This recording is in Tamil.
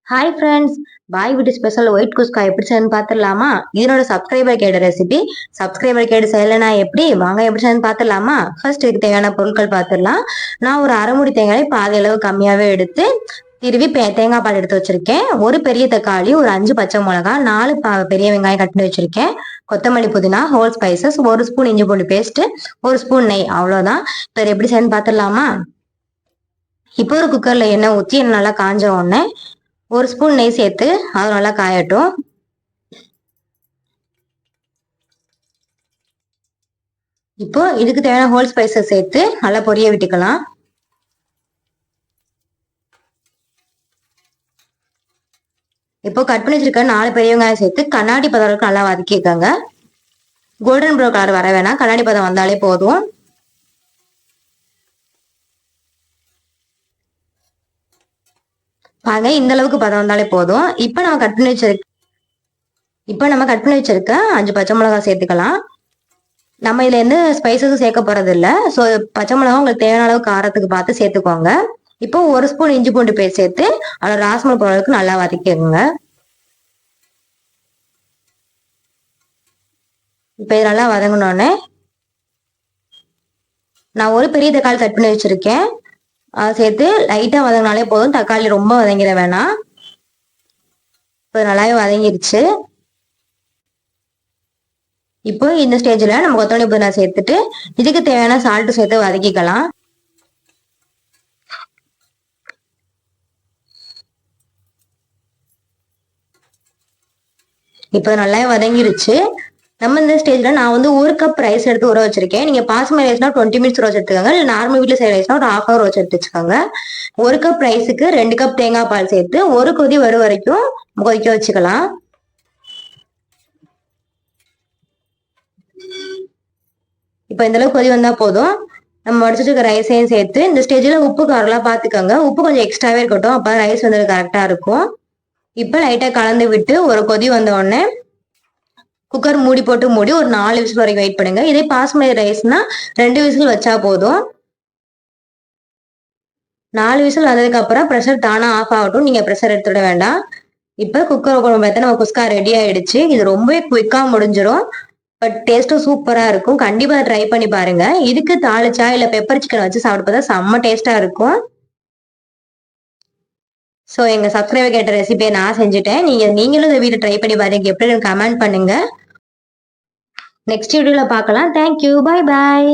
ஹாய் ஃப்ரெண்ட்ஸ், பாய் வீட்டு ஸ்பெஷல் ஒயிட் குஸ்கா எப்படி செய்யணும்னு பார்த்துடலாமா? இதனோட சப்ஸ்கிரைபர் கேட்ட ரெசிபி. சப்ஸ்கிரைபர் கேட்டு செய்யலைனா எப்படி? வாங்க எப்படி செய்யணும்னு பார்த்துடலாமா? ஃபர்ஸ்ட் இதுக்கு தேவையான பொருட்கள் பார்த்துடலாம். நான் ஒரு அரை மூடி தேங்காய் பாதி அளவு கம்மியாகவே எடுத்து திருவி தேங்காய் பால் எடுத்து வச்சிருக்கேன். ஒரு பெரிய தக்காளி, ஒரு 5 பச்சை மிளகா, 4 பெரிய வெங்காயம் கட் பண்ணி வச்சிருக்கேன். கொத்தமல்லி, புதினா, ஹோல் ஸ்பைசஸ், 1 ஸ்பூன் இஞ்சி பூண்டு பேஸ்ட், 1 ஸ்பூன் நெய், அவ்வளோதான். இப்போ எப்படி செய்யணும்னு பார்த்துடலாமா? இப்போ ஒரு குக்கர்ல எண்ணெய் ஊற்றி எண்ணெய் நல்லா காஞ்ச உடனே 1 ஸ்பூன் நெய் சேர்த்து அது நல்லா காயட்டும். இப்போ இதுக்கு தேவையான ஹோல் ஸ்பைசஸ் சேர்த்து நல்லா பொரிய விட்டுக்கலாம். இப்போ கட் பண்ணி வச்சிருக்க 4 பெரிய வெங்காயம் சேர்த்து கண்ணாடி பதம் வரைக்கும் நல்லா வதக்கிக்கோங்க. கோல்டன் ப்ரௌன் கலர் வர வேணாம், கண்ணாடி பதம் வந்தாலே போதும். பாருங்க, இந்த அளவுக்கு பதம் வந்தாலே போதும். இப்போ நம்ம கட் பண்ணி வச்சிருக்க 5 பச்சை மிளகாய் சேர்த்துக்கலாம். நம்ம இதுல எந்த ஸ்பைசஸும் சேர்க்க போறது இல்ல. ஸோ பச்சை மிளகாய் உங்களுக்கு தேவையான அளவு காரத்துக்கு பார்த்து சேர்த்துக்கோங்க. இப்போ 1 ஸ்பூன் இஞ்சி பூண்டு பேஸ்ட் சேர்த்து அதோட ராஸ்மல் போற அளவுக்கு நல்லா வதக்கிக்கோங்க. இப்போ இது நல்லா வதங்கினோடனே நான் ஒரு பெரிய தக்காளி கட் பண்ணி வச்சிருக்கேன். அதை சேர்த்து லைட்டா வதங்கினாலே போதும், தக்காளி ரொம்ப வதங்கிட வேணாம். இப்போ நல்லாவே வதங்கிருச்சு. இப்போ இந்த ஸ்டேஜ்ல நம்ம கொத்தமல்லி புதினா சேர்த்துட்டு இதுக்கு தேவையான சால்ட் சேர்த்து வதக்கிக்கலாம். இப்போ நல்லாவே வதங்கிருச்சு. நம்ம இந்த ஸ்டேஜ்ல நான் வந்து 1 கப் ரைஸ் எடுத்து ஊற வச்சிருக்கேன். நீங்க பாஸ்மதி ரைஸ்னா 20 மினிட்ஸ் ஊற வச்சுக்கோங்க. இல்லை நார்மல் வீட்டில் செய்யற ரைஸ்னா ஒரு 1/2 hour ஊற வச்சு வச்சுக்கோங்க. 1 கப் ரைஸுக்கு 2 கப் தேங்காய் பால் சேர்த்து ஒரு கொதி வரும் வரைக்கும் கொதிக்க வச்சுக்கலாம். இப்போ இந்த அளவுக்கு கொதி வந்தா போதும். நம்ம வடிச்சிட்டு இருக்க ரைஸையும் சேர்த்து இந்த ஸ்டேஜ்ல உப்பு காரெல்லாம் பார்த்துக்கோங்க. உப்பு கொஞ்சம் எக்ஸ்ட்ராவே இருக்கட்டும், அப்போ ரைஸ் வந்து கரெக்டா இருக்கும். இப்போ லைட்டா கலந்து விட்டு ஒரு கொதி வந்த உடனே குக்கர் மூடி போட்டு மூடி ஒரு 4 விசில் வரைக்கும் வெயிட் பண்ணுங்க. இதே பாஸ்மதி ரைஸ்னா 2 விசில் வச்சா போதும். 4 விசில் வந்ததுக்கு அப்புறம் ப்ரெஷர் தானா ஆஃப் ஆகட்டும், நீங்க ப்ரெஷர் எடுத்துட வேண்டாம். இப்ப குக்கர் ஓபன் பார்த்தா நம்ம குஸ்கா ரெடி ஆயிடுச்சு. இது ரொம்பவே குயிக்கா முடிஞ்சிடும். பட் டேஸ்ட்டும் சூப்பரா இருக்கும். கண்டிப்பா ட்ரை பண்ணி பாருங்க. இதுக்கு தாளிச்சா இல்ல பெப்பர் சிக்கன் வச்சு சாப்பிட்டு பார்த்தா செம்ம டேஸ்டா இருக்கும். ஸோ எங்க சப்ஸ்கிரைபர் கேட்ட ரெசிபியை நான் செஞ்சுட்டேன். நீங்களும் இந்த வீட்டை ட்ரை பண்ணி பாருங்க. எப்படி கமெண்ட் பண்ணுங்க. நெக்ஸ்ட் வீடியோல பார்க்கலாம். Thank you, bye bye.